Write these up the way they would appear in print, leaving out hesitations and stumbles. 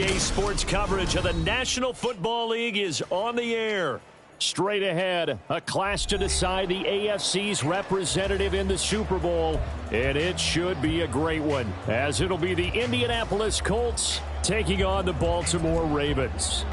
Today's sports coverage of the National Football League is on the air. Straight ahead, a clash to decide the AFC's representative in the Super Bowl. And it should be a great one, as it'll be the Indianapolis Colts taking on the Baltimore Ravens.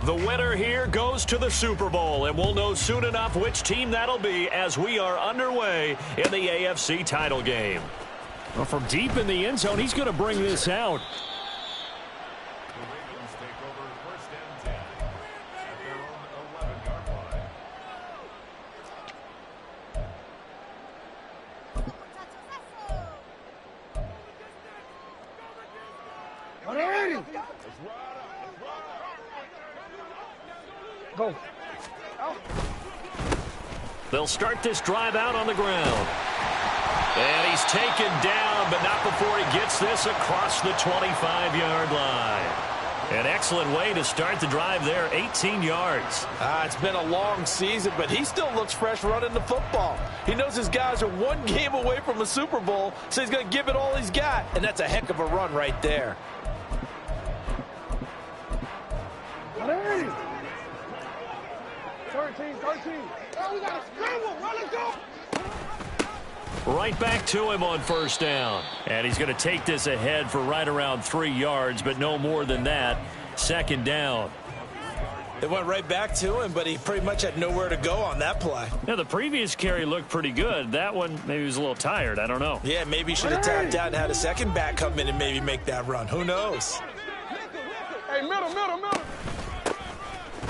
The winner here goes to the Super Bowl, and we'll know soon enough which team that'll be as we are underway in the AFC title game. Well, from deep in the end zone, he's going to bring this out. The Ravens take over 1st and 10 at their own 11-yard line. Go. They'll start this drive out on the ground. And he's taken down, but not before he gets this across the 25-yard line. An excellent way to start the drive there, 18 yards. It's been a long season, but he still looks fresh running the football. He knows his guys are one game away from a Super Bowl, so he's going to give it all he's got, and that's a heck of a run right there. Hey! 13. Oh, we got a scramble. Run it, go! Right back to him on 1st down. And he's going to take this ahead for right around 3 yards, but no more than that. 2nd down. It went right back to him, but he pretty much had nowhere to go on that play. Now, the previous carry looked pretty good. That one, maybe he was a little tired. I don't know. Yeah, maybe he should have tapped out and had a second back come in and maybe make that run. Who knows? Hey, middle.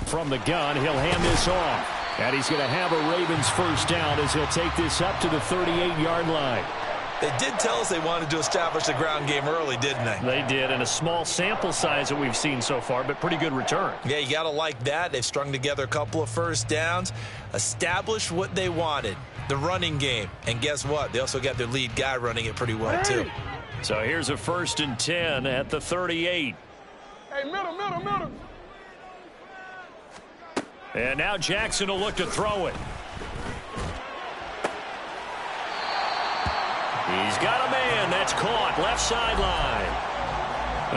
From the gun, he'll hand this off. And he's going to have a Ravens 1st down as he'll take this up to the 38-yard line. They did tell us they wanted to establish the ground game early, didn't they? They did, and a small sample size that we've seen so far, but pretty good return. Yeah, you got to like that. They've strung together a couple of 1st downs, established what they wanted, the running game. And guess what? They also got their lead guy running it pretty well, too. So here's a 1st and 10 at the 38. Hey, middle. And now Jackson will look to throw it. He's got a man. That's caught. Left sideline.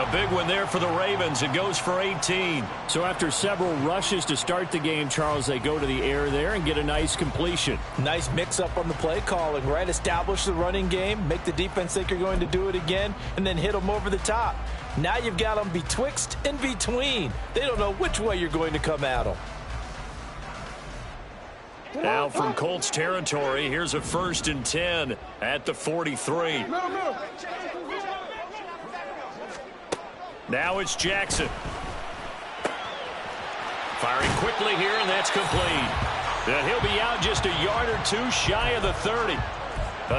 A big one there for the Ravens. It goes for 18. So after several rushes to start the game, Charles, they go to the air there and get a nice completion. Nice mix-up on the play calling, right? Establish the running game, make the defense think you're going to do it again, and then hit them over the top. Now you've got them betwixt and between. They don't know which way you're going to come at them. Now from Colts territory, here's a 1st and 10 at the 43. Now it's Jackson. Firing quickly here, and that's complete. And he'll be out just a yard or two shy of the 30.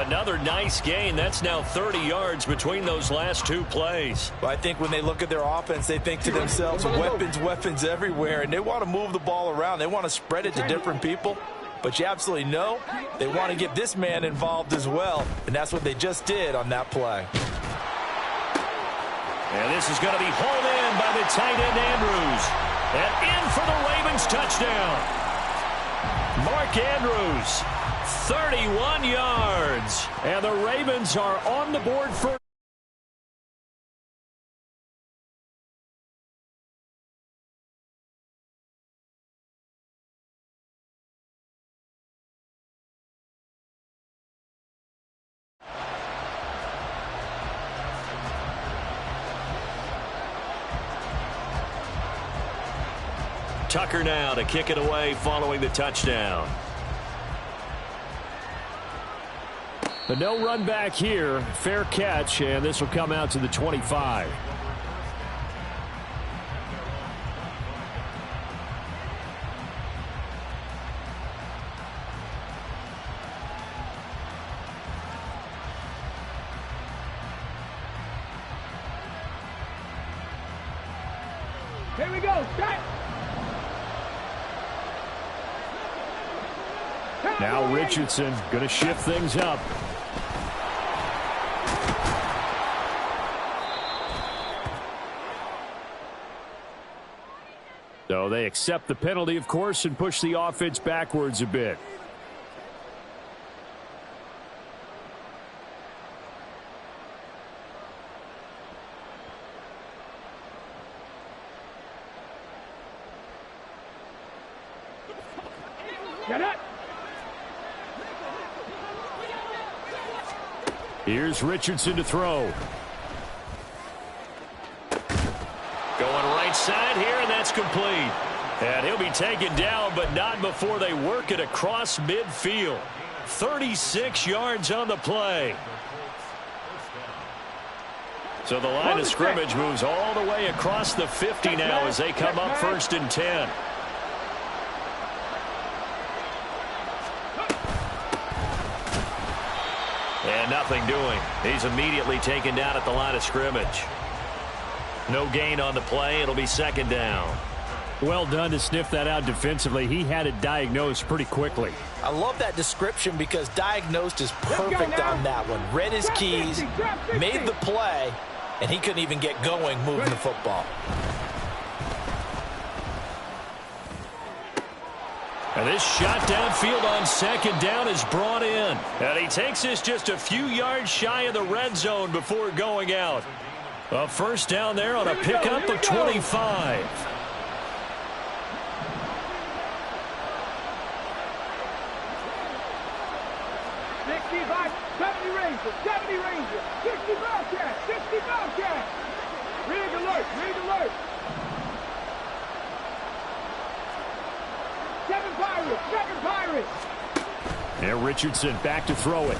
Another nice gain. That's now 30 yards between those last 2 plays. Well, I think when they look at their offense, they think to themselves, weapons everywhere, and they want to move the ball around. They want to spread it to different people. But you absolutely know they want to get this man involved as well, and that's what they just did on that play. And this is going to be hauled in by the tight end Andrews. And in for the Ravens touchdown. Mark Andrews, 31 yards. And the Ravens are on the board for Tucker now to kick it away following the touchdown. The no run back here. Fair catch, and this will come out to the 25. Here we go. Start. Now Richardson going to shift things up. So they accept the penalty, of course, and push the offense backwards a bit. Get it. Here's Richardson to throw. Going right side here, and that's complete. And he'll be taken down, but not before they work it across midfield. 36 yards on the play. So the line of scrimmage moves all the way across the 50 now as they come up 1st and 10. And nothing doing. He's immediately taken down at the line of scrimmage. No gain on the play. It'll be 2nd down. Well done to sniff that out defensively. He had it diagnosed pretty quickly. I love that description because diagnosed is perfect on that one. Read his keys, made the play, and he couldn't even get going moving the football. And this shot downfield on 2nd down is brought in. And he takes this just a few yards shy of the red zone before going out. A 1st down there on a pickup of 25. 70 Rangers, 60 Bobcats, 60 Bobcats. Rig alert, rig alert. 7 Pirates, 7 Pirates. And Richardson back to throw it.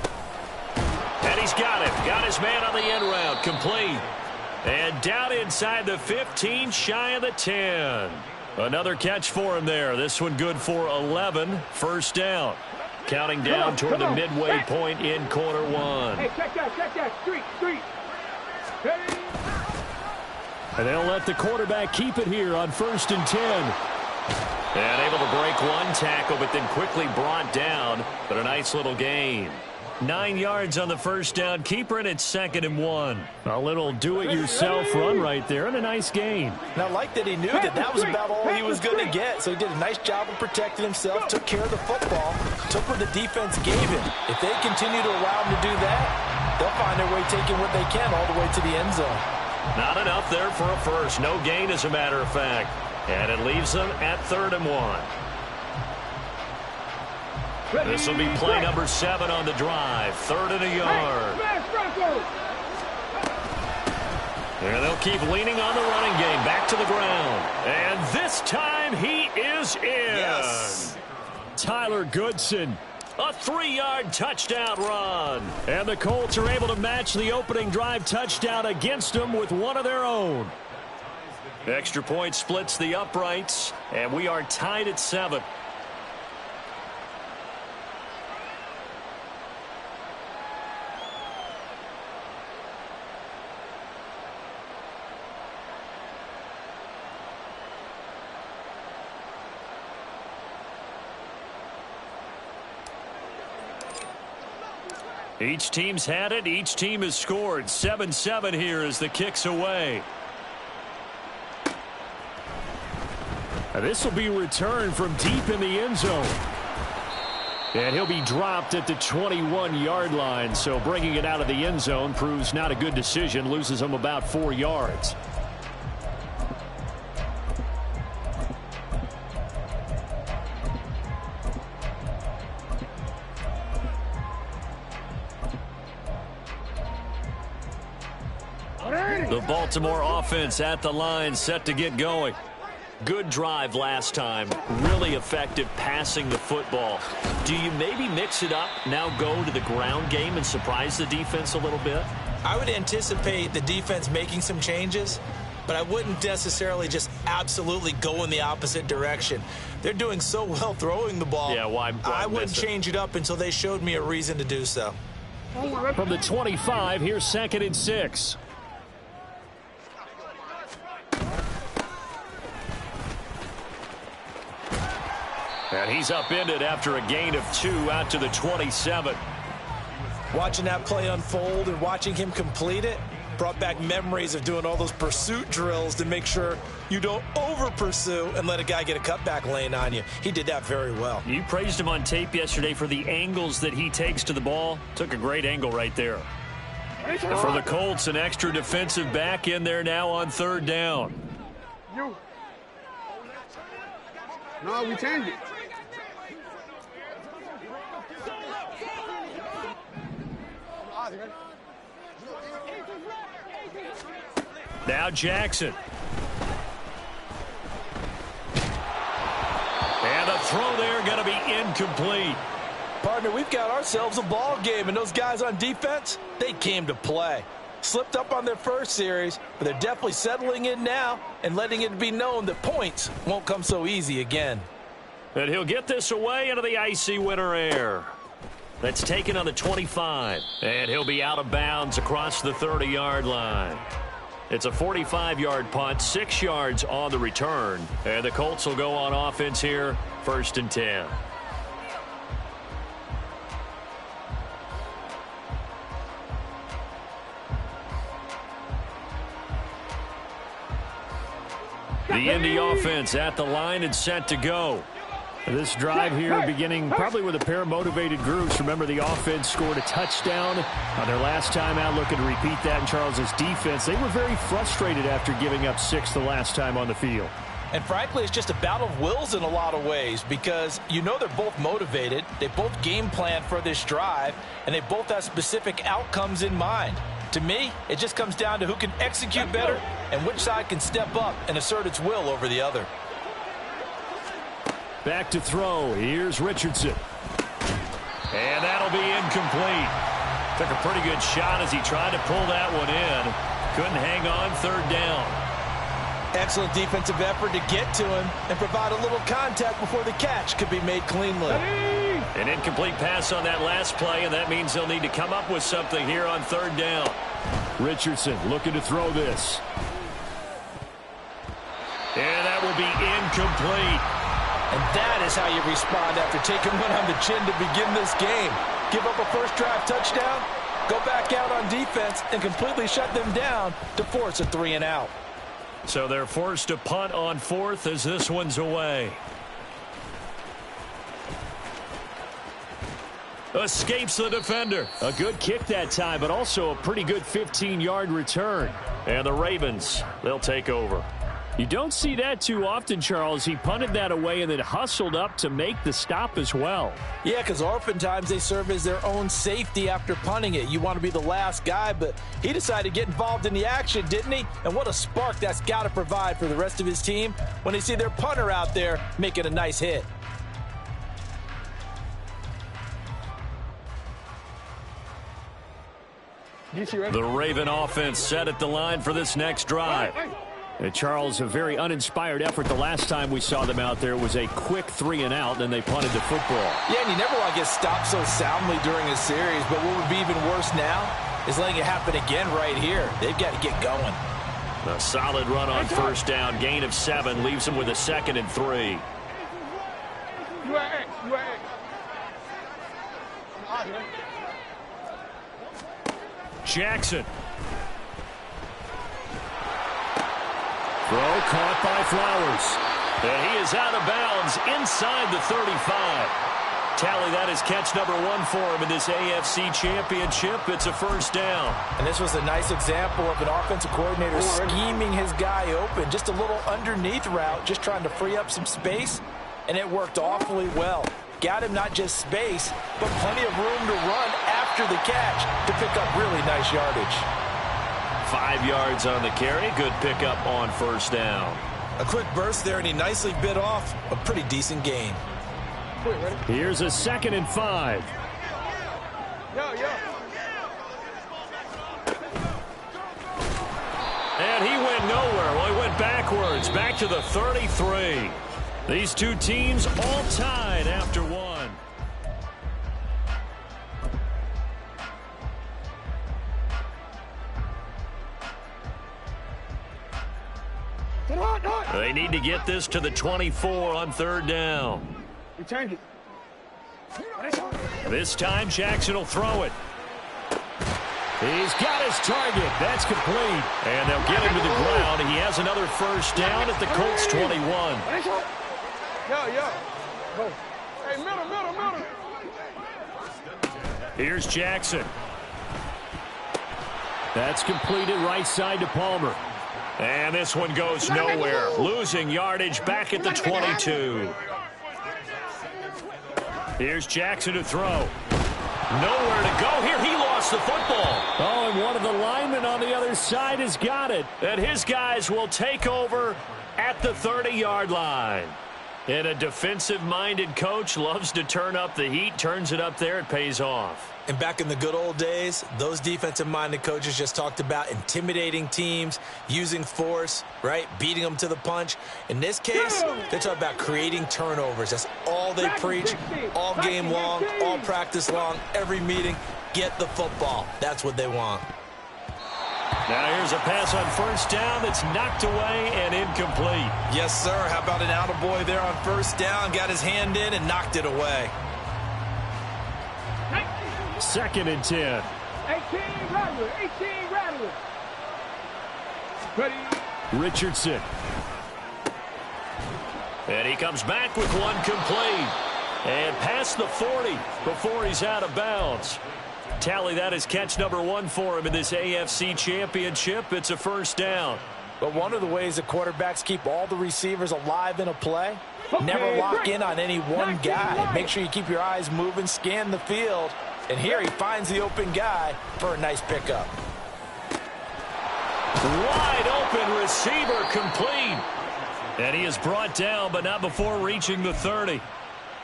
And he's got it. Got his man on the end route. Complete. And down inside the 15, shy of the 10. Another catch for him there. This one good for 11. 1st down. Counting down toward the midway point in quarter 1. Hey, check that, street. Hey. And they'll let the quarterback keep it here on 1st and 10. And able to break one tackle, but then quickly brought down. But a nice little gain. 9 yards on the 1st down. Keeper, and it's 2nd and 1. A little do-it-yourself run right there, and a nice gain. And I like that he knew that was about all he was going to get. So he did a nice job of protecting himself, took care of the football, took what the defense gave him. If they continue to allow him to do that, they'll find their way taking what they can all the way to the end zone. Not enough there for a first. No gain, as a matter of fact. And it leaves them at 3rd and 1. This will be play number 7 on the drive. 3rd and a yard. And they'll keep leaning on the running game. Back to the ground. And this time he is in. Yes. Tyler Goodson. A 3-yard touchdown run. And the Colts are able to match the opening drive touchdown against them with one of their own. Extra point splits the uprights. And we are tied at 7. Each team's had it. Each team has scored. 7-7 here as the kick's away. And this will be returned from deep in the end zone. And he'll be dropped at the 21-yard line. So bringing it out of the end zone proves not a good decision. Loses him about 4 yards. The Baltimore offense at the line, set to get going. Good drive last time. Really effective passing the football. Do you maybe mix it up, now go to the ground game and surprise the defense a little bit? I would anticipate the defense making some changes, but I wouldn't necessarily just absolutely go in the opposite direction. They're doing so well throwing the ball. Yeah, why I wouldn't change it up until they showed me a reason to do so. From the 25, here's 2nd and 6. And he's upended after a gain of 2 out to the 27. Watching that play unfold and watching him complete it brought back memories of doing all those pursuit drills to make sure you don't over-pursue and let a guy get a cutback lane on you. He did that very well. You praised him on tape yesterday for the angles that he takes to the ball. Took a great angle right there. For the Colts, an extra defensive back in there now on 3rd down. No, we changed it. Now Jackson. And the throw there going to be incomplete. Partner, we've got ourselves a ball game, and those guys on defense, they came to play. Slipped up on their first series, but they're definitely settling in now and letting it be known that points won't come so easy again. And he'll get this away into the icy winter air. That's taken on the 25. And he'll be out of bounds across the 30-yard line. It's a 45-yard punt, 6 yards on the return. And the Colts will go on offense here, 1st and 10. The Indy offense at the line and set to go. This drive here beginning probably with a pair of motivated groups. Remember, the offense scored a touchdown on their last time out, looking to repeat that in Charles's defense. They were very frustrated after giving up 6 the last time on the field. And frankly, it's just a battle of wills in a lot of ways because you know they're both motivated. They both game plan for this drive, and they both have specific outcomes in mind. To me, it just comes down to who can execute better and which side can step up and assert its will over the other. Back to throw. Here's Richardson. And that'll be incomplete. Took a pretty good shot as he tried to pull that one in. Couldn't hang on, 3rd down. Excellent defensive effort to get to him and provide a little contact before the catch could be made cleanly. An incomplete pass on that last play, and that means they'll need to come up with something here on 3rd down. Richardson looking to throw this. And that will be incomplete. And that is how you respond after taking one on the chin to begin this game. Give up a first drive touchdown, go back out on defense, and completely shut them down to force a 3-and-out. So they're forced to punt on 4th as this one's away. Escapes the defender. A good kick that time, but also a pretty good 15-yard return. And the Ravens, they'll take over. You don't see that too often, Charles. He punted that away and then hustled up to make the stop as well. Yeah, because oftentimes they serve as their own safety after punting it. You want to be the last guy, but he decided to get involved in the action, didn't he? And what a spark that's got to provide for the rest of his team when they see their punter out there making a nice hit. The Raven offense set at the line for this next drive. And Charles, a very uninspired effort the last time we saw them out there. It was a quick 3-and-out, and they punted the football. Yeah, and you never want to get stopped so soundly during a series, but what would be even worse now is letting it happen again right here. They've got to get going. A solid run on 1st down, gain of 7, leaves them with a 2nd and 3. Jackson. Throw caught by Flowers. And he is out of bounds inside the 35. Tally that is catch number 1 for him in this AFC Championship. It's a 1st down. And this was a nice example of an offensive coordinator scheming his guy open. Just a little underneath route, just trying to free up some space. And it worked awfully well. Got him not just space, but plenty of room to run after the catch to pick up really nice yardage. 5 yards on the carry. Good pickup on 1st down. A quick burst there, and he nicely bit off a pretty decent gain. Here's a 2nd and 5. And he went nowhere. Well, he went backwards, back to the 33. These two teams all tied after 1. They need to get this to the 24 on 3rd down. This time, Jackson will throw it. He's got his target. That's complete. And they'll get him to the ground. He has another 1st down at the Colts 21. Hey, middle. Here's Jackson. That's completed right side to Palmer. And this one goes nowhere. Losing yardage back at the 22. Here's Jackson to throw. Nowhere to go here. He lost gets the football. Oh, and one of the linemen on the other side has got it. And his guys will take over at the 30-yard line. And a defensive-minded coach loves to turn up the heat, turns it up there, it pays off. And back in the good old days, those defensive-minded coaches just talked about intimidating teams, using force, right, beating them to the punch. In this case, they're talking about creating turnovers. That's all they preach, all game long, all practice long, every meeting. Get the football. That's what they want. Now here's a pass on first down that's knocked away and incomplete. Yes, sir. How about an attaboy there on first down? Got his hand in and knocked it away. 2nd and 10. 18 Rattler. 18 Rattler. Ready. Richardson. And he comes back with one complete. And past the 40 before he's out of bounds. Tally, that is catch number 1 for him in this AFC Championship. It's a first down. But one of the ways that quarterbacks keep all the receivers alive in a play, never lock in on any one guy. Make sure you keep your eyes moving, scan the field. And here he finds the open guy for a nice pickup. Wide open receiver complete. And he is brought down, but not before reaching the 30.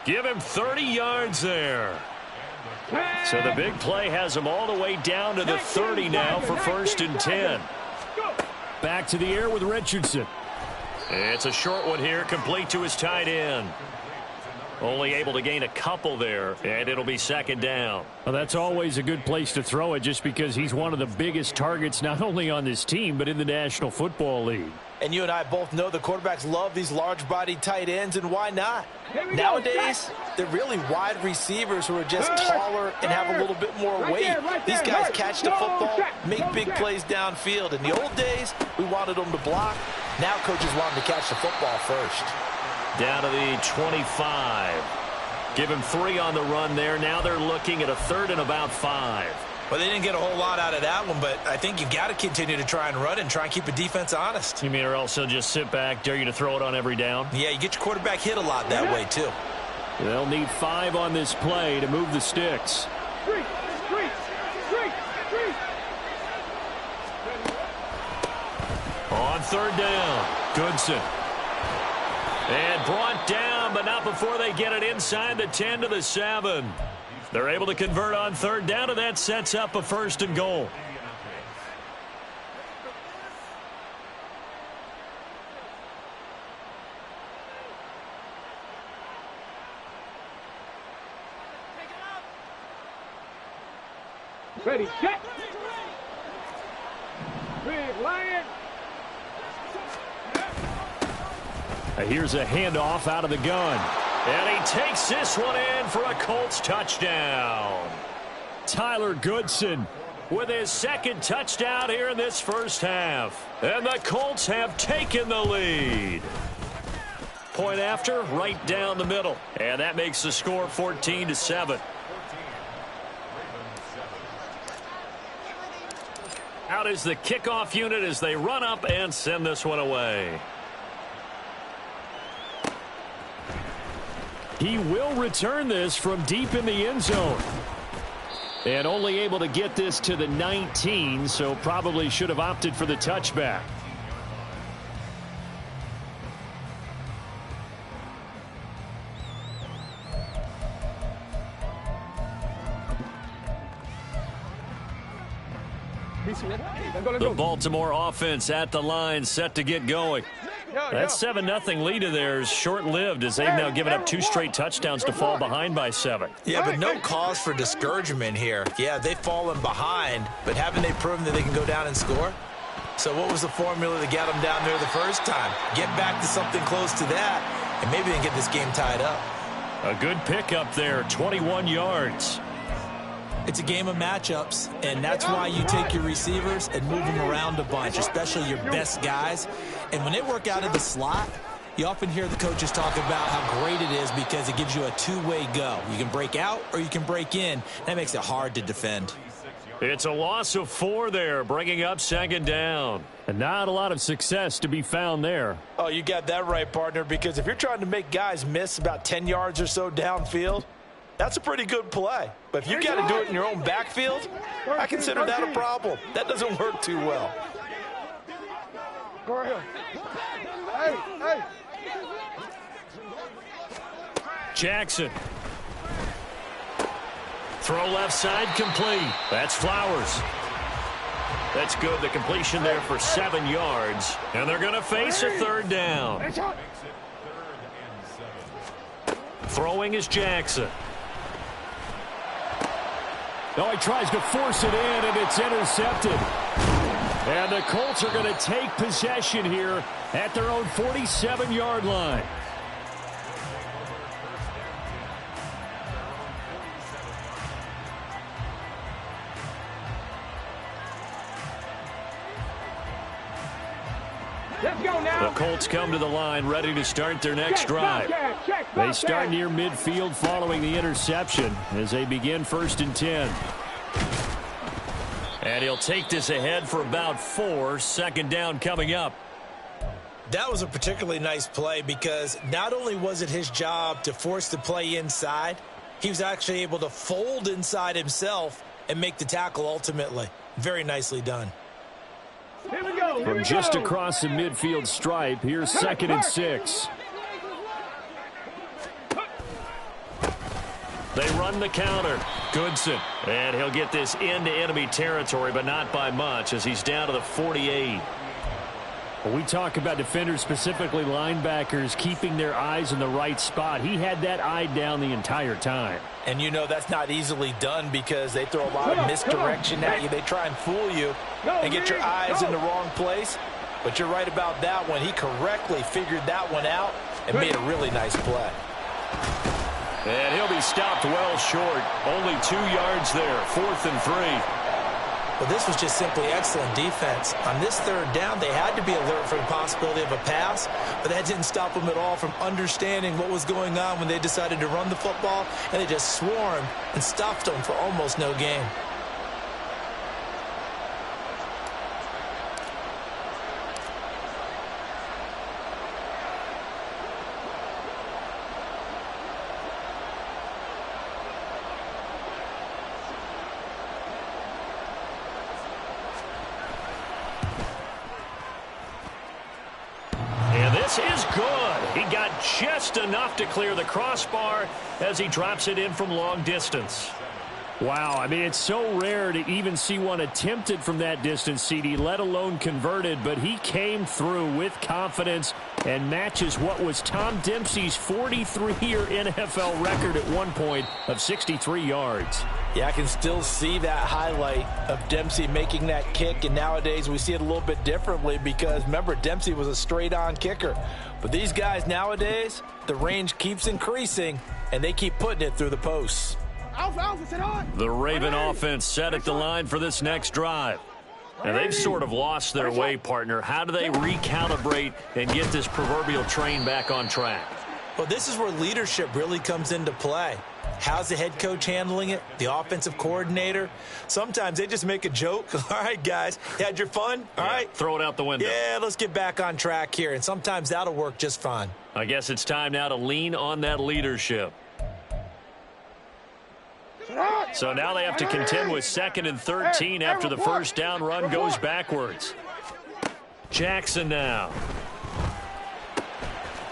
Give him 30 yards there. So the big play has him all the way down to the 30 now for 1st and 10. Back to the air with Richardson. It's a short one here, complete to his tight end. Only able to gain a couple there, and it'll be 2nd down. Well, that's always a good place to throw it just because he's one of the biggest targets not only on this team but in the National Football League. And you and I both know the quarterbacks love these large-bodied tight ends, and why not? Nowadays, they're really wide receivers who are just taller and have a little bit more weight. These guys catch the football, make big plays downfield. In the old days, we wanted them to block. Now coaches want them to catch the football first. Down to the 25. Give him 3 on the run there. Now they're looking at a 3rd and about 5. Well, they didn't get a whole lot out of that one, but I think you've got to continue to try and run and try and keep the defense honest. You mean or else he'll just sit back, dare you to throw it on every down? Yeah, you get your quarterback hit a lot that way, too. They'll need 5 on this play to move the sticks. Street. On 3rd down, Goodson. And brought down, but not before they get it inside the 10 to the 7. They're able to convert on 3rd down, and that sets up a 1st and goal. Ready, set. Big Lion. Here's a handoff out of the gun. And he takes this one in for a Colts touchdown. Tyler Goodson with his 2nd touchdown here in this first half. And the Colts have taken the lead. Point after, right down the middle. And that makes the score 14-7. Out is the kickoff unit as they run up and send this one away. He will return this from deep in the end zone. And only able to get this to the 19, so probably should have opted for the touchback. The Baltimore offense at the line, set to get going. That 7-0 lead of theirs short-lived as they've now given up 2 straight touchdowns to fall behind by 7. Yeah, but no cause for discouragement here. Yeah, they've fallen behind, but haven't they proven that they can go down and score? So what was the formula to get them down there the first time? Get back to something close to that, and maybe they can get this game tied up. A good pickup there, 21 yards. It's a game of matchups, and that's why you take your receivers and move them around a bunch, especially your best guys. And when they work out of the slot, you often hear the coaches talk about how great it is because it gives you a two-way go. You can break out or you can break in. That makes it hard to defend. It's a loss of 4 there, bringing up 2nd down. And not a lot of success to be found there. Oh, you got that right, partner, because if you're trying to make guys miss about 10 yards or so downfield, That's a pretty good play. But if you got to do it in your own backfield, I consider that a problem. That doesn't work too well. Go ahead. Hey, hey. Jackson. Throw left side, complete. That's Flowers. That's good. The completion there for 7 yards. And they're going to face a third down. Throwing is Jackson. No, he tries to force it in, and it's intercepted. And the Colts are going to take possession here at their own 47-yard line. Let's go now. The Colts come to the line ready to start their next drive. They start near midfield following the interception as they begin 1st and 10. And he'll take this ahead for about 4. 2nd down coming up. That was a particularly nice play because not only was it his job to force the play inside, he was actually able to fold inside himself and make the tackle ultimately. Very nicely done. Here we go. From just across the midfield stripe, here's 2nd and 6. They run the counter. Goodson. And he'll get this into enemy territory, but not by much as he's down to the 48. When we talk about defenders, specifically linebackers, keeping their eyes in the right spot, he had that eye down the entire time. And you know that's not easily done because they throw a lot of misdirection at you. They try and fool you and get your eyes in the wrong place. But you're right about that one. He correctly figured that one out and made a really nice play. And he'll be stopped well short. Only 2 yards there. 4th and 3. Well, this was just simply excellent defense. On this 3rd down, they had to be alert for the possibility of a pass, but that didn't stop them at all from understanding what was going on when they decided to run the football, and they just swarmed and stuffed them for almost no gain. Is good. He got just enough to clear the crossbar as he drops it in from long distance. Wow, I mean, it's so rare to even see one attempted from that distance, CD, let alone converted, but he came through with confidence and matches what was Tom Dempsey's 43-year NFL record at one point of 63 yards. Yeah, I can still see that highlight of Dempsey making that kick, and nowadays we see it a little bit differently because, remember, Dempsey was a straight-on kicker. But these guys nowadays, the range keeps increasing, and they keep putting it through the posts. The Raven offense set at the line for this next drive. And they've sort of lost their way, partner. How do they recalibrate and get this proverbial train back on track? Well, this is where leadership really comes into play. How's the head coach handling it? The offensive coordinator? Sometimes they just make a joke. All right, guys, you had your fun? All right. Throw it out the window. Yeah, let's get back on track here. And sometimes that'll work just fine. I guess it's time now to lean on that leadership. So now they have to contend with 2nd and 13 after the first down run goes backwards. Jackson now.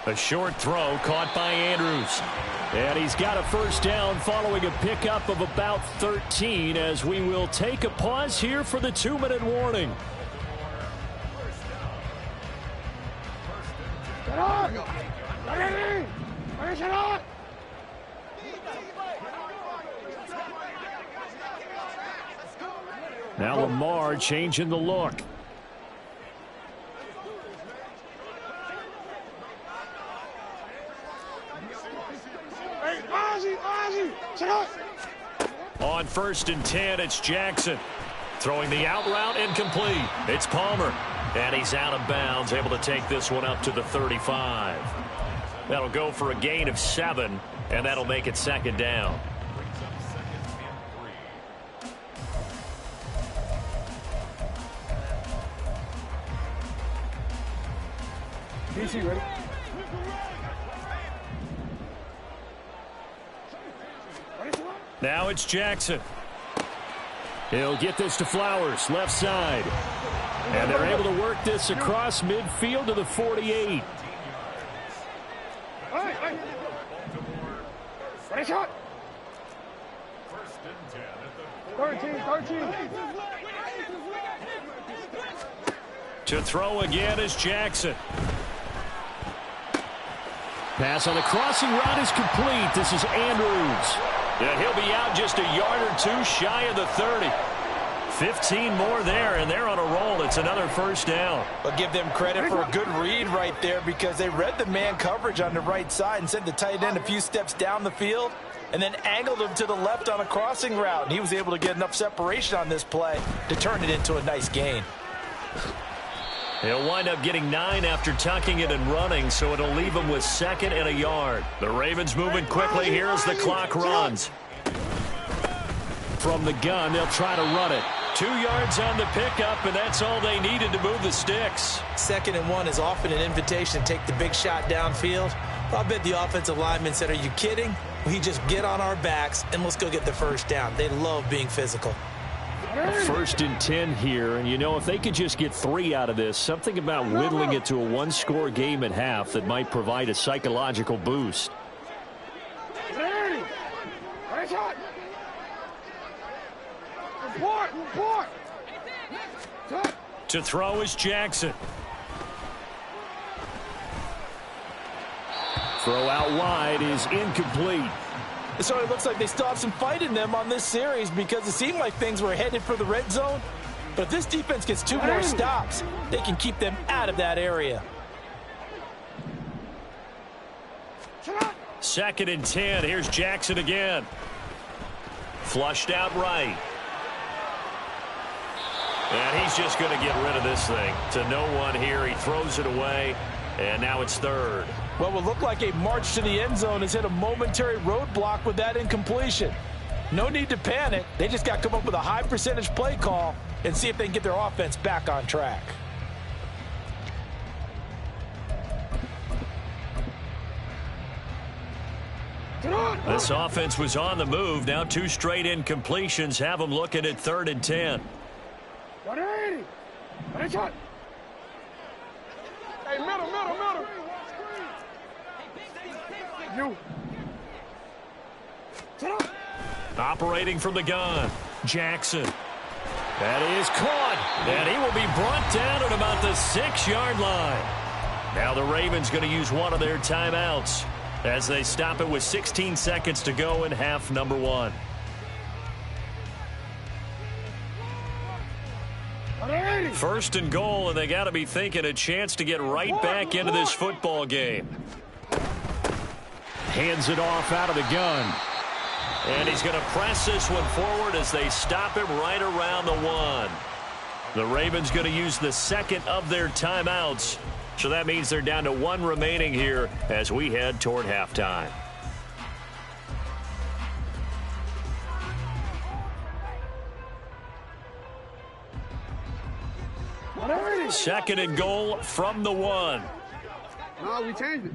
A short throw caught by Andrews. And he's got a first down following a pickup of about 13 as we will take a pause here for the 2-minute warning. Now Lamar changing the look. On 1st and 10, it's Jackson. Throwing the out route incomplete. It's Palmer. And he's out of bounds, able to take this one up to the 35. That'll go for a gain of 7, and that'll make it 2nd down. DC, ready? Now it's Jackson. He'll get this to Flowers, left side. And they're able to work this across midfield to the 48. Ready, shot. 13. To throw again is Jackson. Pass on the crossing route is complete. This is Andrews. And he'll be out just a yard or two shy of the 30. 15 more there, and they're on a roll. It's another first down. But give them credit for a good read right there because they read the man coverage on the right side and sent the tight end a few steps down the field and then angled him to the left on a crossing route. And he was able to get enough separation on this play to turn it into a nice gain. He'll wind up getting 9 after tucking it and running, so it'll leave him with 2nd and a yard. The Ravens moving quickly here as the clock runs. From the gun, they'll try to run it. 2 yards on the pickup, and that's all they needed to move the sticks. 2nd and 1 is often an invitation to take the big shot downfield. I'll bet the offensive lineman said, "Are you kidding? We just get on our backs and let's go get the first down." They love being physical. 1st and 10 here, and you know, if they could just get 3 out of this, something about whittling it to a 1-score game at half that might provide a psychological boost. Ready, shot. Report. To throw is Jackson. Throw out wide is incomplete. So it looks like they still have some fight in them on this series because it seemed like things were headed for the red zone. But if this defense gets 2 more stops, they can keep them out of that area. 2nd and 10. Here's Jackson again. Flushed out right. And he's just going to get rid of this thing. To no one here. He throws it away. And now it's 3rd. What will look like a march to the end zone has hit a momentary roadblock with that incompletion. No need to panic. They just got to come up with a high percentage play call and see if they can get their offense back on track. This offense was on the move. Now 2 straight incompletions have them looking at 3rd and 10. Ready, shot. Hey, middle. You. Operating from the gun, Jackson. That is caught, and he will be brought down at about the 6-yard line. Now the Ravens going to use one of their timeouts as they stop it with 16 seconds to go in half number 1. First and goal, and they got to be thinking a chance to get right back into this football game. Hands it off out of the gun. And he's going to press this one forward as they stop him right around the 1. The Ravens going to use the 2nd of their timeouts. So that means they're down to 1 remaining here as we head toward halftime. Second and goal from the 1. No, we changed it.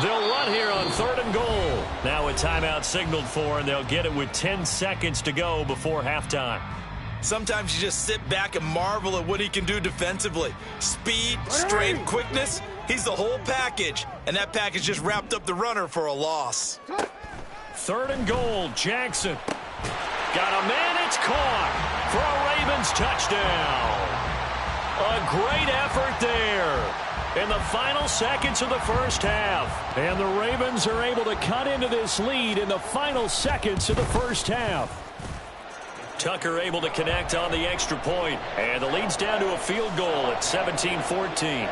They'll run here on 3rd and goal. Now a timeout signaled for, and they'll get it with 10 seconds to go before halftime. Sometimes you just sit back and marvel at what he can do defensively. Speed, strength, quickness. He's the whole package, and that package just wrapped up the runner for a loss. 3rd and goal, Jackson. Got a man, it's caught for a Ravens touchdown. A great effort there in the final seconds of the first half. And the Ravens are able to cut into this lead in the final seconds of the first half. Tucker able to connect on the extra point, and the lead's down to a field goal at 17-14.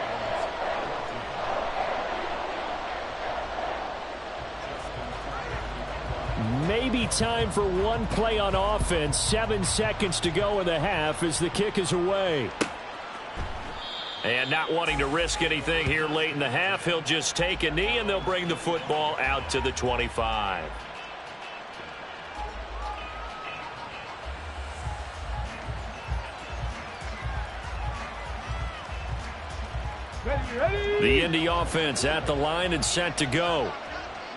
Maybe time for one play on offense. 7 seconds to go in the half as the kick is away. And not wanting to risk anything here late in the half, he'll just take a knee, and they'll bring the football out to the 25. Ready. The Indy offense at the line and set to go.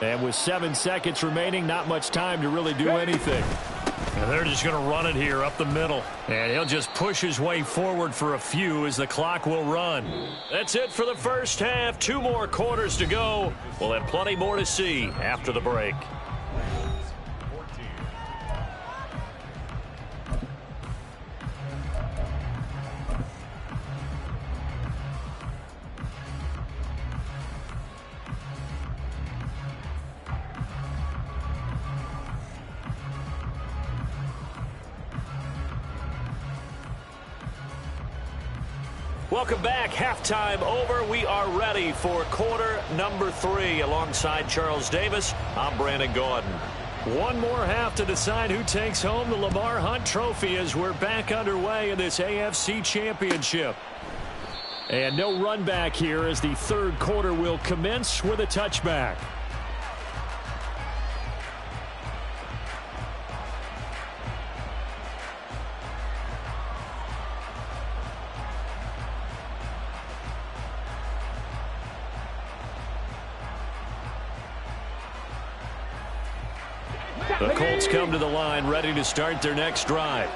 And with 7 seconds remaining, not much time to really do anything. And they're just going to run it here up the middle. And he'll just push his way forward for a few as the clock will run. That's it for the first half. 2 more quarters to go. We'll have plenty more to see after the break. Welcome back. Halftime over. We are ready for quarter number 3. Alongside Charles Davis, I'm Brandon Gaudin. One more half to decide who takes home the Lamar Hunt Trophy as we're back underway in this AFC Championship. And no run back here as the third quarter will commence with a touchback. The Colts come to the line ready to start their next drive.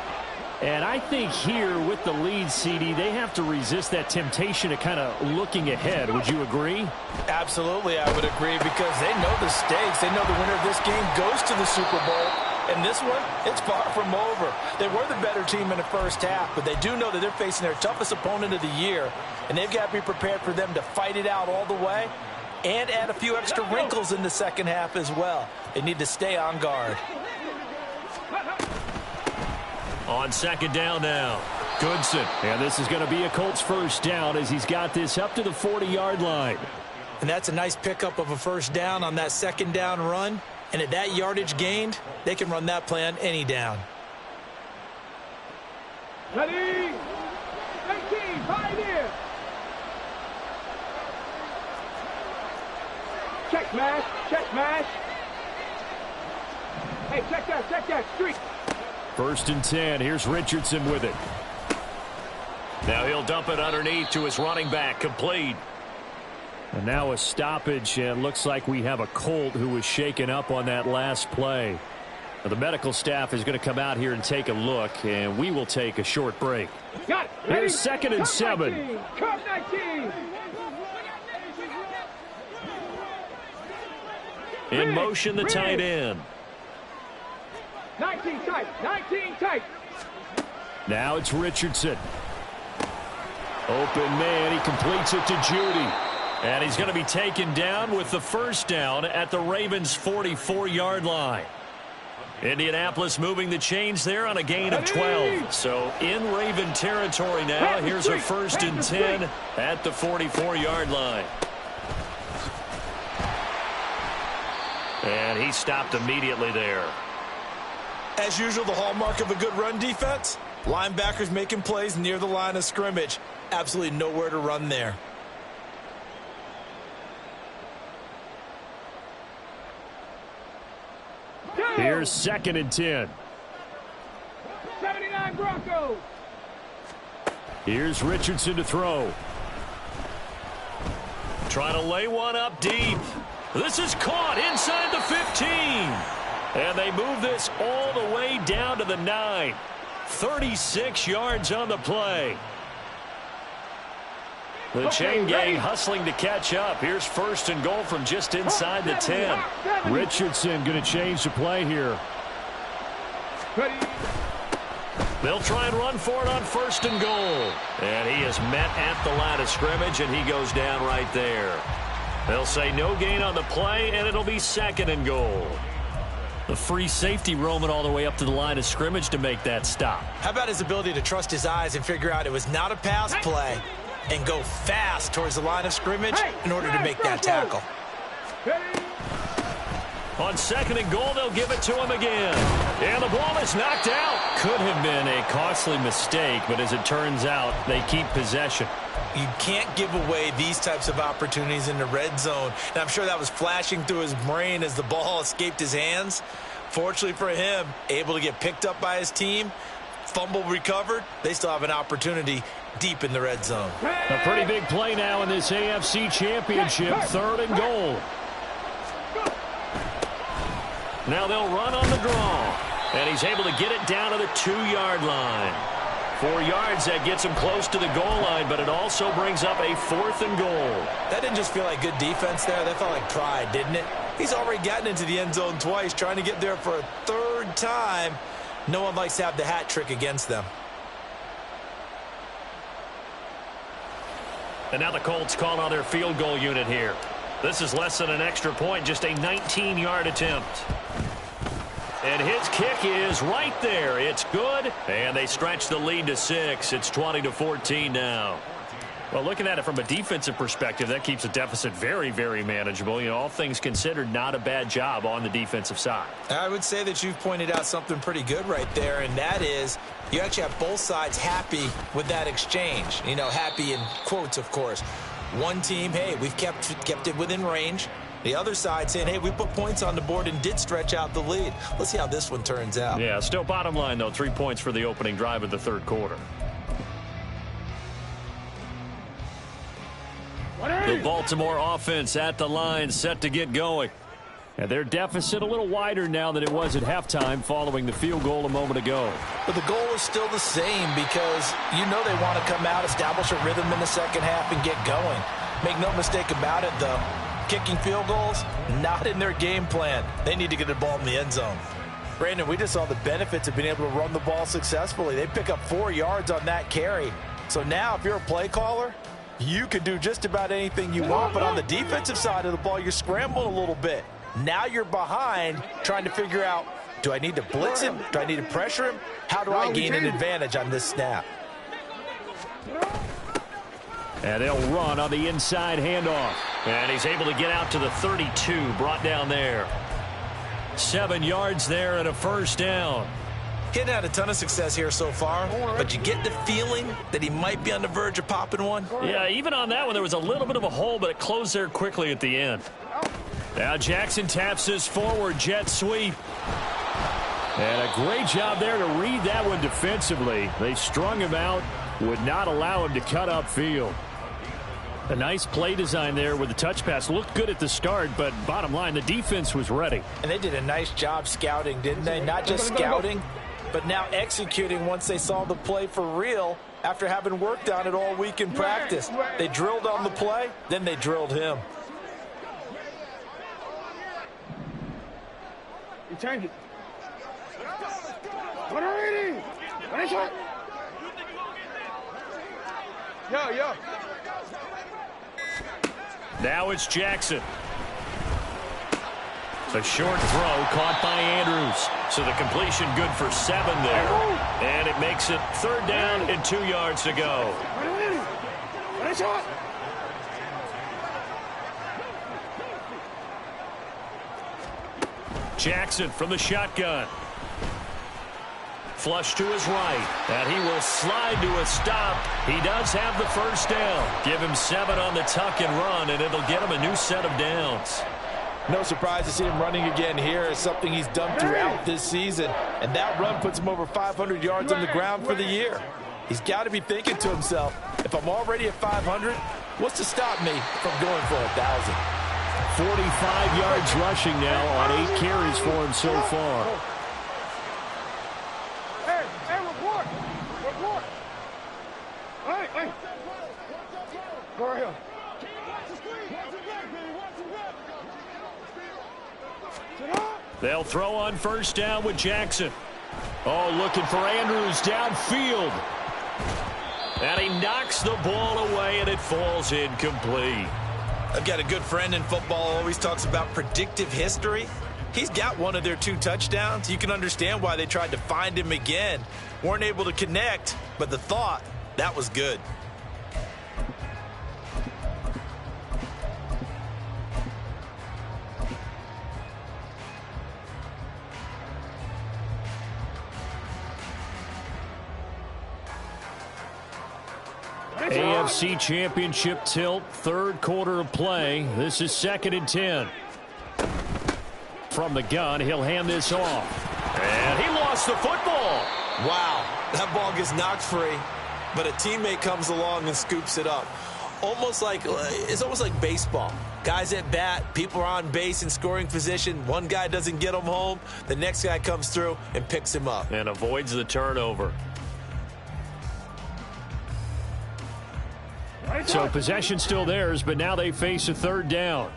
And I think here with the lead, CD, they have to resist that temptation of kind of looking ahead. Would you agree? Absolutely, I would agree, because they know the stakes. They know the winner of this game goes to the Super Bowl. And this one, it's far from over. They were the better team in the first half, but they do know that they're facing their toughest opponent of the year. And they've got to be prepared for them to fight it out all the way and add a few extra wrinkles in the second half as well. They need to stay on guard. On second down now, Goodson. And this is going to be a Colts first down as he's got this up to the 40-yard line. And that's a nice pickup of a first down on that second down run. And at that yardage gained, they can run that play on any down. Ready? 18, pioneer. Check smash, check smash. Hey, check that streak. First and 10. Here's Richardson with it. Now he'll dump it underneath to his running back. Complete. And now a stoppage, and looks like we have a Colt who was shaken up on that last play. Now the medical staff is going to come out here and take a look, and we will take a short break. Got it. Here's second and 7. Cup 19. In motion, the tight end. 19 tight, 19 tight. Now it's Richardson. Open man, he completes it to Judy. And he's going to be taken down with the first down at the Ravens' 44-yard line. Indianapolis moving the chains there on a gain of 12. So in Raven territory now. Here's a first and 10 at the 44-yard line. And he stopped immediately there. As usual, the hallmark of a good run defense, linebackers making plays near the line of scrimmage. Absolutely nowhere to run there. Here's second and 10. 79 Broncos. Here's Richardson to throw. Trying to lay one up deep. This is caught inside the 15. And they move this all the way down to the 9. 36 yards on the play. The chain gang hustling to catch up. Here's first and goal from just inside the 10. Richardson going to change the play here. They'll try and run for it on first and goal. And he is met at the line of scrimmage, and he goes down right there. They'll say no gain on the play, and it'll be second and goal. The free safety roaming all the way up to the line of scrimmage to make that stop. How about his ability to trust his eyes and figure out it was not a pass play and go fast towards the line of scrimmage in order to make that tackle. On second and goal, they'll give it to him again. And the ball is knocked out. Could have been a costly mistake, but as it turns out, they keep possession. You can't give away these types of opportunities in the red zone. And I'm sure that was flashing through his brain as the ball escaped his hands. Fortunately for him, able to get picked up by his team, fumble recovered. They still have an opportunity deep in the red zone. A pretty big play now in this AFC Championship. Third and goal. Now they'll run on the draw. And he's able to get it down to the 2-yard line. 4 yards, that gets him close to the goal line, but it also brings up a 4th and goal. That didn't just feel like good defense there. That felt like pride, didn't it? He's already gotten into the end zone twice, trying to get there for a 3rd time. No one likes to have the hat trick against them. And now the Colts call on their field goal unit here. This is less than an extra point, just a 19-yard attempt. And his kick is right there. It's good, and they stretch the lead to 6. It's 20-14 now. Well, looking at it from a defensive perspective, that keeps the deficit very, very manageable. You know, all things considered, not a bad job on the defensive side. I would say that you've pointed out something pretty good right there, and that is you actually have both sides happy with that exchange. You know, happy in quotes, of course. One team, hey, we've kept it within range. The other side saying, hey, we put points on the board and did stretch out the lead. Let's see how this one turns out. Yeah, still bottom line, though, 3 points for the opening drive of the 3rd quarter. The Baltimore offense at the line, set to get going. And their deficit a little wider now than it was at halftime following the field goal a moment ago. But the goal is still the same because you know they want to come out, establish a rhythm in the second half, and get going. Make no mistake about it, though. Kicking field goals, not in their game plan. They need to get the ball in the end zone. Brandon, we just saw the benefits of being able to run the ball successfully. They pick up 4 yards on that carry. So now if you're a play caller, you can do just about anything you want. But on the defensive side of the ball, you're scrambling a little bit. Now you're behind trying to figure out, do I need to blitz him? Do I need to pressure him? How do I gain an advantage on this snap? And they'll run on the inside handoff. And he's able to get out to the 32, brought down there. 7 yards there and a 1st down. He hadn't had a ton of success here so far, but you get the feeling that he might be on the verge of popping one. Yeah, even on that one, there was a little bit of a hole, but it closed there quickly at the end. Now Jackson taps his forward jet sweep. And a great job there to read that one defensively. They strung him out, would not allow him to cut upfield. A nice play design there with the touch pass. Looked good at the start, but bottom line, the defense was ready. And they did a nice job scouting, didn't they? Not just scouting, but now executing once they saw the play for real after having worked on it all week in practice. They drilled on the play, then they drilled him. You change it. What are you doing? Yo. Now it's Jackson. A short throw caught by Andrews. So the completion good for 7 there. And it makes it 3rd down and 2 yards to go. Jackson from the shotgun. Flush to his right. And he will slide to a stop. He does have the 1st down. Give him 7 on the tuck and run, and it'll get him a new set of downs. No surprise to see him running again here. It's something he's done throughout this season. And that run puts him over 500 yards on the ground for the year. He's got to be thinking to himself, if I'm already at 500, what's to stop me from going for 1,000? 45 yards rushing now on 8 carries for him so far. Hey, report. Hey. Go right here. They'll throw on 1st down with Jackson. Oh, looking for Andrews downfield. And he knocks the ball away, and it falls incomplete. I've got a good friend in football, always talks about predictive history. He's got one of their 2 touchdowns. You can understand why they tried to find him again. Weren't able to connect, but the thought, that was good. AFC Championship tilt, 3rd quarter of play. This is 2nd and 10. From the gun, he'll hand this off. And he lost the football. Wow, that ball gets knocked free, but a teammate comes along and scoops it up. almost like it's almost like baseball. Guys at bat, people are on base in scoring position. One guy doesn't get him home. The next guy comes through and picks him up. And avoids the turnover. So possession still theirs, but now they face a third down.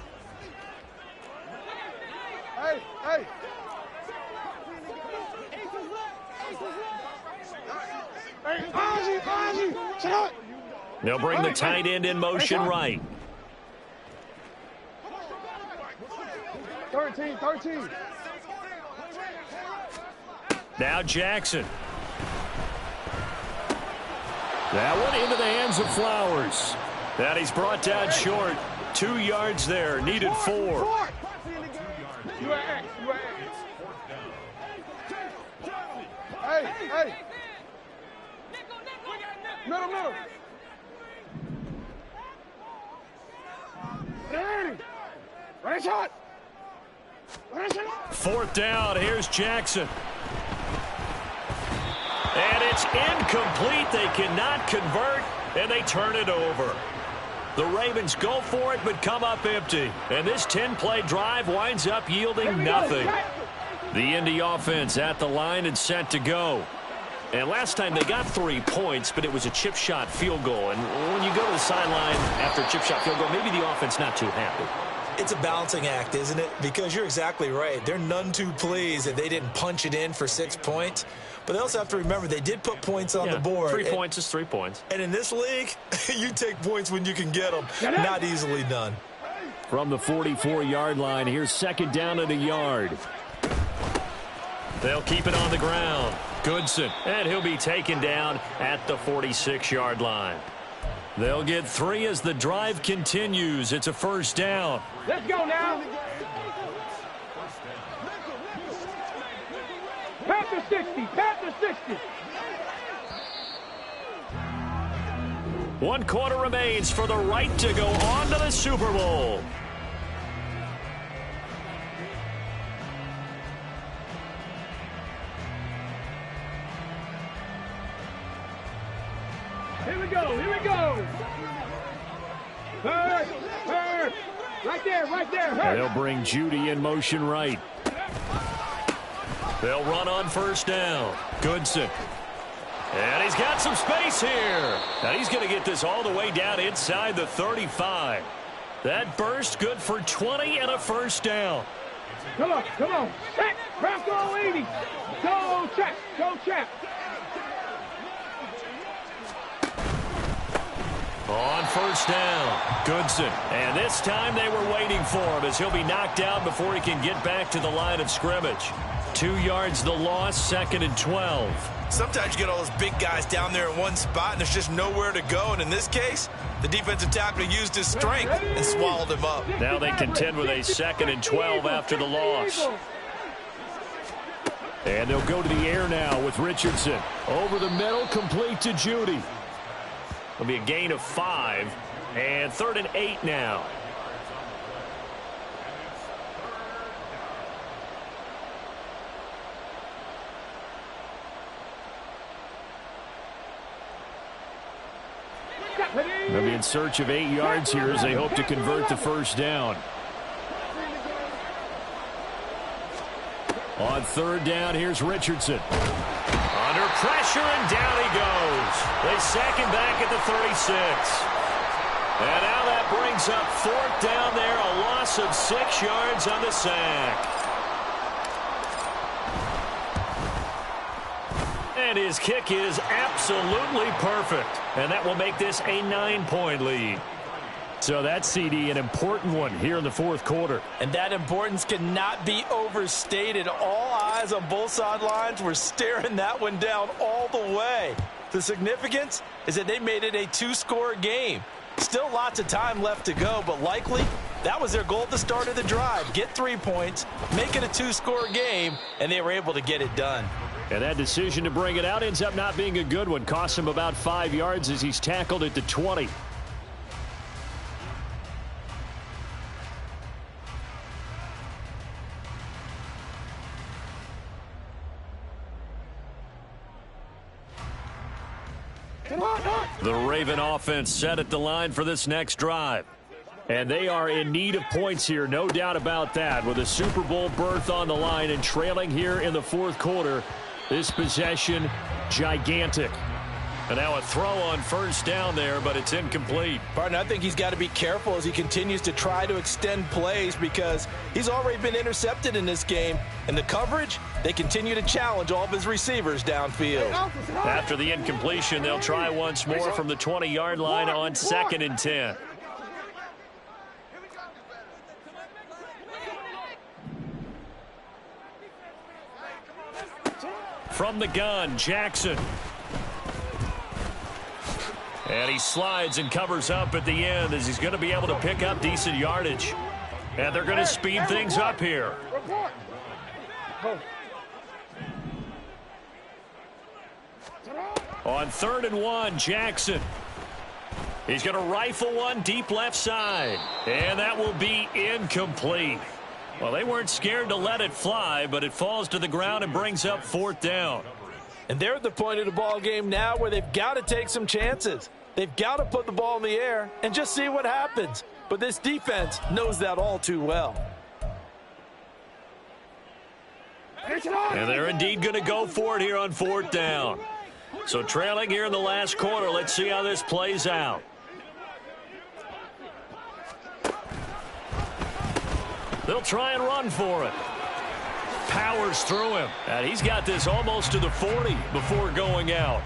Hey, hey. Hey, Ozzy, shut up. They'll bring the tight end in motion right. 13. Now Jackson. That one into the hands of Flowers. And he's brought down short. 2 yards there. Needed 4. You at X. Hey. Middle. Right shot. 4th down. Here's Jackson. And it's incomplete. They cannot convert, and they turn it over. The Ravens go for it, but come up empty. And this 10-play drive winds up yielding nothing. The Indy offense at the line and set to go. And last time they got 3 points, but it was a chip shot field goal. And when you go to the sideline after a chip shot field goal, maybe the offense not too happy. It's a balancing act, isn't it? Because you're exactly right. They're none too pleased that they didn't punch it in for 6 points. But they also have to remember they did put points on the board. 3 points is 3 points. And in this league, you take points when you can get them. Not easily done. From the 44-yard line, here's 2nd down and a yard. They'll keep it on the ground. Goodson, and he'll be taken down at the 46-yard line. They'll get 3 as the drive continues. It's a 1st down. Let's go now. Panther 60. 1 quarter remains for the right to go on to the Super Bowl. Here we go. Hurt. Right there. Hurt. They'll bring Judy in motion right. They'll run on 1st down. Goodson. And he's got some space here. And he's going to get this all the way down inside the 35. That burst good for 20 and a 1st down. Come on. Check. Bronco 80. Go check. On 1st down, Goodson. And this time they were waiting for him as he'll be knocked down before he can get back to the line of scrimmage. 2 yards the loss, 2nd and 12. Sometimes you get all those big guys down there in one spot, and there's just nowhere to go. And in this case, the defensive tackle used his strength and swallowed him up. Now they contend with a 2nd and 12 after the loss. And they'll go to the air now with Richardson. Over the middle, complete to Judy. It'll be a gain of 5. And 3rd and 8 now. They'll be in search of 8 yards here as they hope to convert the 1st down. On 3rd down, here's Richardson. Under pressure, and down he goes. They sack him back at the 36. And now that brings up 4th down there, a loss of 6 yards on the sack. And his kick is absolutely perfect. And that will make this a 9-point lead. So that's, CD, an important one here in the 4th quarter. And that importance cannot be overstated. All eyes on both sidelines were staring that one down all the way. The significance is that they made it a 2-score game. Still lots of time left to go, but likely that was their goal at the start of the drive. Get 3 points, make it a 2-score game, and they were able to get it done. And that decision to bring it out ends up not being a good one. Costs him about 5 yards as he's tackled at the 20. The Raven offense set at the line for this next drive. And they are in need of points here, no doubt about that. With a Super Bowl berth on the line and trailing here in the fourth quarter, this possession, gigantic. And now a throw on first down there, but it's incomplete. Partner, I think he's got to be careful as he continues to try to extend plays because he's already been intercepted in this game. And the coverage, they continue to challenge all of his receivers downfield. After the incompletion, they'll try once more from the 20-yard line on 2nd and 10. From the gun, Jackson. And he slides and covers up at the end as he's going to be able to pick up decent yardage. And they're going to speed things up here. On 3rd and 1, Jackson. He's going to rifle one deep left side. And that will be incomplete. Well, they weren't scared to let it fly, but it falls to the ground and brings up 4th down. And they're at the point of the ball game now where they've got to take some chances. They've got to put the ball in the air and just see what happens. But this defense knows that all too well. And they're indeed going to go for it here on 4th down. So trailing here in the last quarter, let's see how this plays out. They'll try and run for it. Powers through him. And he's got this almost to the 40 before going out.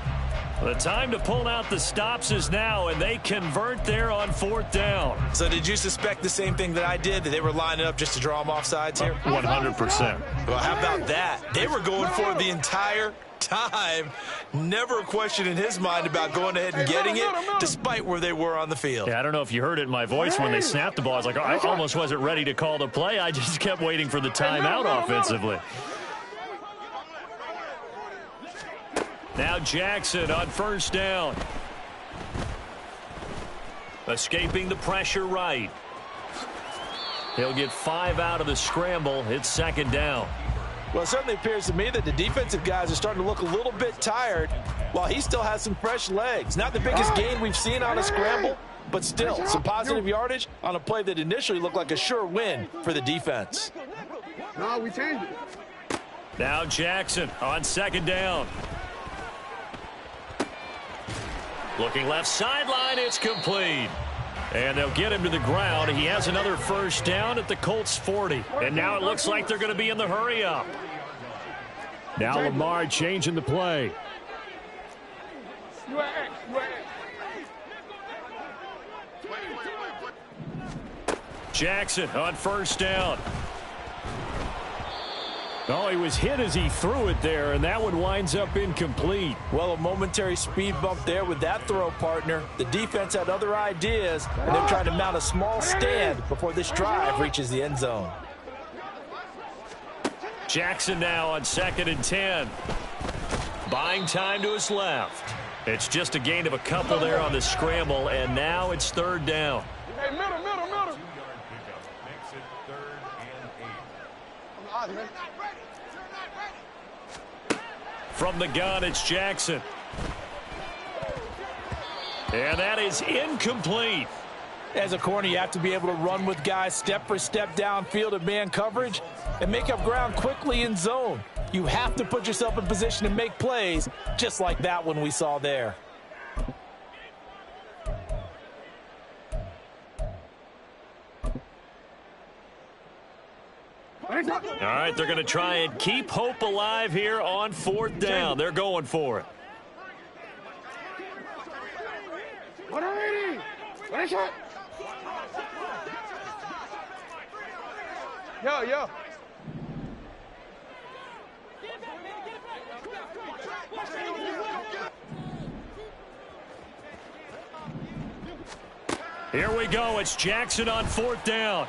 The time to pull out the stops is now, and they convert there on 4th down. So did you suspect the same thing that I did, that they were lining up just to draw them off sides here? 100%. Well, how about that? They were going for it the entire time. Never a question in his mind about going ahead and getting it, despite where they were on the field. Yeah, I don't know if you heard it in my voice when they snapped the ball. I was like, oh, I almost wasn't ready to call the play. I just kept waiting for the timeout offensively. Now Jackson on 1st down. Escaping the pressure right. He'll get 5 out of the scramble. It's 2nd down. Well, it certainly appears to me that the defensive guys are starting to look a little bit tired while he still has some fresh legs. Not the biggest gain we've seen on a scramble, but still some positive yardage on a play that initially looked like a sure win for the defense. No, we changed it. Now Jackson on 2nd down. Looking left sideline, it's complete. And they'll get him to the ground. He has another first down at the Colts 40. And now it looks like they're going to be in the hurry up. Now Lamar changing the play. Jackson on 1st down. Oh, he was hit as he threw it there, and that one winds up incomplete. Well, a momentary speed bump there with that throw, partner. The defense had other ideas, and they're trying to mount a small stand before this drive reaches the end zone. Jackson now on 2nd and 10. Buying time to his left. It's just a gain of a couple there on the scramble, and now it's 3rd down. Hey, middle. 2-yard pickup makes it 3rd and 8. From the gun, it's Jackson. And that is incomplete. As a corner, you have to be able to run with guys step for step downfield of man coverage and make up ground quickly in zone. You have to put yourself in position to make plays, just like that one we saw there. All right, they're going to try and keep hope alive here on 4th down. They're going for it. Yo. Here we go. It's Jackson on 4th down.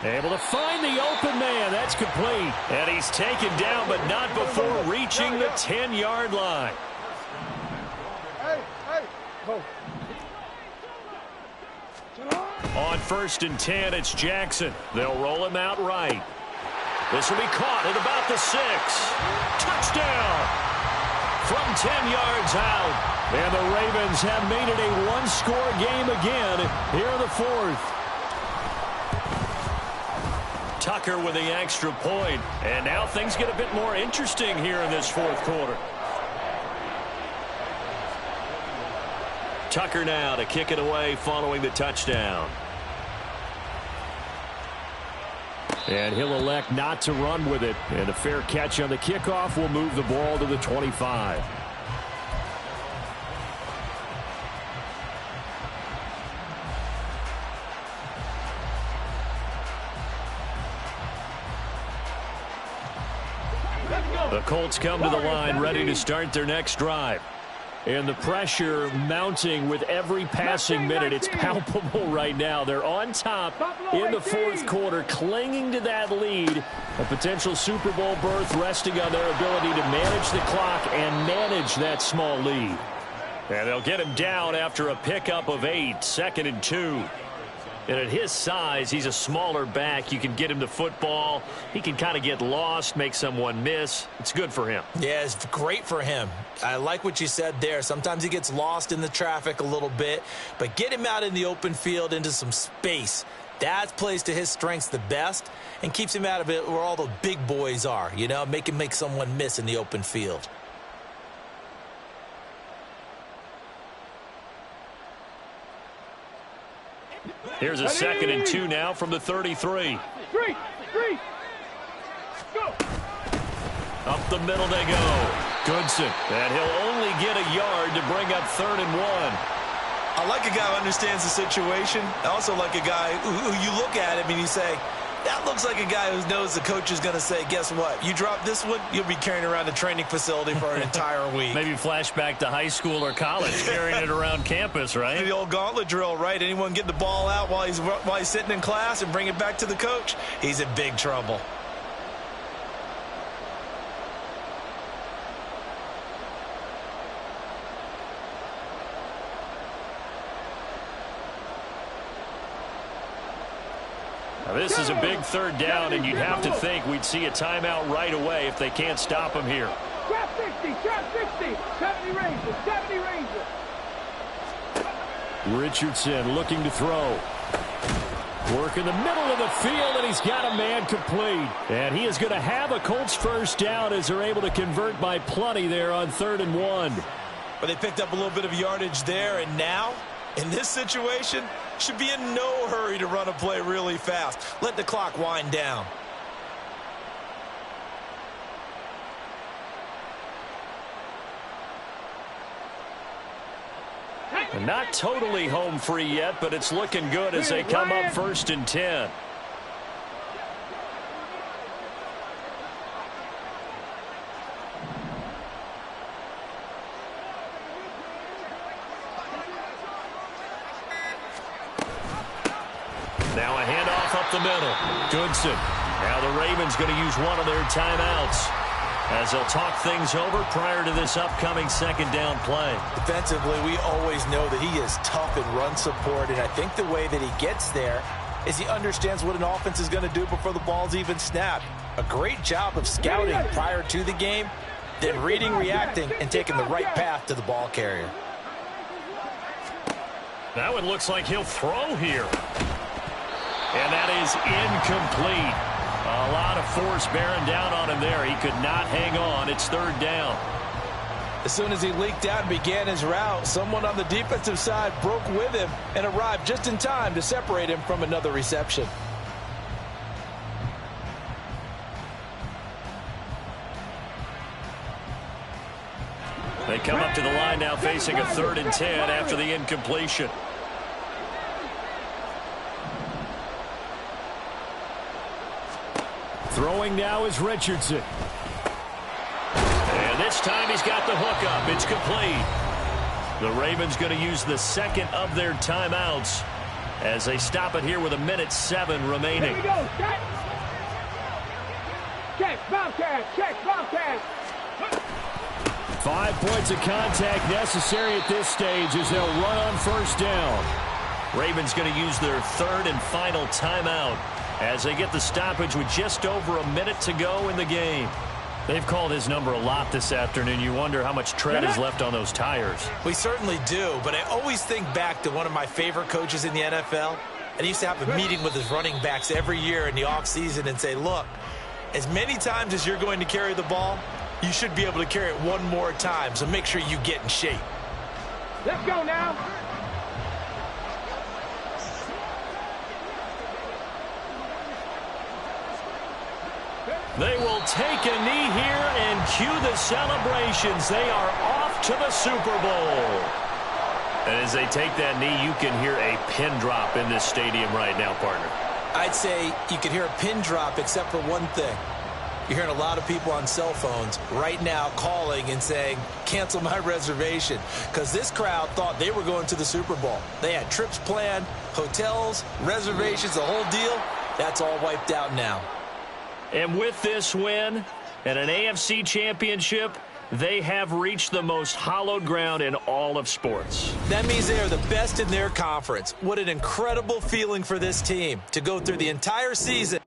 Able to find the open man. That's complete. And he's taken down, but not before reaching the 10-yard line. On 1st and 10, it's Jackson. They'll roll him out right. This will be caught at about the 6. Touchdown! from 10 yards out. And the Ravens have made it a one-score game again here in the fourth. Tucker with the extra point. And now things get a bit more interesting here in this fourth quarter. Tucker now to kick it away following the touchdown. And he'll elect not to run with it. And a fair catch on the kickoff will move the ball to the 25. The Colts come to the line ready to start their next drive. And the pressure mounting with every passing minute. It's palpable right now. They're on top in the fourth quarter, clinging to that lead. A potential Super Bowl berth resting on their ability to manage the clock and manage that small lead. And they'll get him down after a pickup of 8, 2nd and 2. And at his size, he's a smaller back. You can get him the football. He can kind of get lost, make someone miss. It's good for him. Yeah, it's great for him. I like what you said there. Sometimes he gets lost in the traffic a little bit, but get him out in the open field into some space. That plays to his strengths the best and keeps him out of it where all the big boys are, you know, make him make someone miss in the open field. Here's a 2nd and 2 now from the 33. Street. Go. Up the middle they go. Goodson. And he'll only get a yard to bring up 3rd and 1. I like a guy who understands the situation. I also like a guy who you look at him and you say, that looks like a guy who knows the coach is going to say, guess what? You drop this one, you'll be carrying around the training facility for an entire week. Maybe flashback to high school or college, carrying it around campus, right? The old gauntlet drill, right? Anyone get the ball out while he's sitting in class and bring it back to the coach? He's in big trouble. Now this is a big 3rd down, and you'd have to think we'd see a timeout right away if they can't stop him here. Trap 60, 70 Rangers. Richardson looking to throw. Work in the middle of the field, and he's got a man complete. And he is going to have a Colts first down as they're able to convert by plenty there on 3rd and 1. But they picked up a little bit of yardage there, and now, in this situation, should be in no hurry to run a play really fast. Let the clock wind down. And not totally home free yet, but it's looking good as they come up 1st and 10. Now a handoff up the middle. Goodson. Now the Ravens going to use one of their timeouts as they'll talk things over prior to this upcoming 2nd down play. Defensively, we always know that he is tough in run support, and I think the way that he gets there is he understands what an offense is going to do before the ball's even snapped. A great job of scouting prior to the game, then reading, reacting, and taking the right path to the ball carrier. That one looks like he'll throw here. And that is incomplete. A lot of force bearing down on him there. He could not hang on. It's 3rd down. As soon as he leaked out and began his route, someone on the defensive side broke with him and arrived just in time to separate him from another reception. They come up to the line now facing a 3rd and 10 after the incompletion. Throwing now is Richardson. And this time he's got the hook up. It's complete. The Ravens going to use the 2nd of their timeouts as they stop it here with 1:07 remaining. Here we go. Check, Bobcat. 5 points of contact necessary at this stage as they'll run on 1st down. Ravens going to use their 3rd and final timeout as they get the stoppage with just over a minute to go in the game. They've called his number a lot this afternoon. You wonder how much tread is left on those tires. We certainly do, but I always think back to one of my favorite coaches in the NFL. And he used to have a meeting with his running backs every year in the offseason and say, look, as many times as you're going to carry the ball, you should be able to carry it one more time, so make sure you get in shape. Let's go now. They will take a knee here and cue the celebrations. They are off to the Super Bowl. And as they take that knee, you can hear a pin drop in this stadium right now, partner. I'd say you can hear a pin drop except for one thing. You're hearing a lot of people on cell phones right now calling and saying, cancel my reservation, because this crowd thought they were going to the Super Bowl. They had trips planned, hotels, reservations, the whole deal. That's all wiped out now. And with this win and an AFC championship, they have reached the most hallowed ground in all of sports. That means they are the best in their conference. What an incredible feeling for this team to go through the entire season.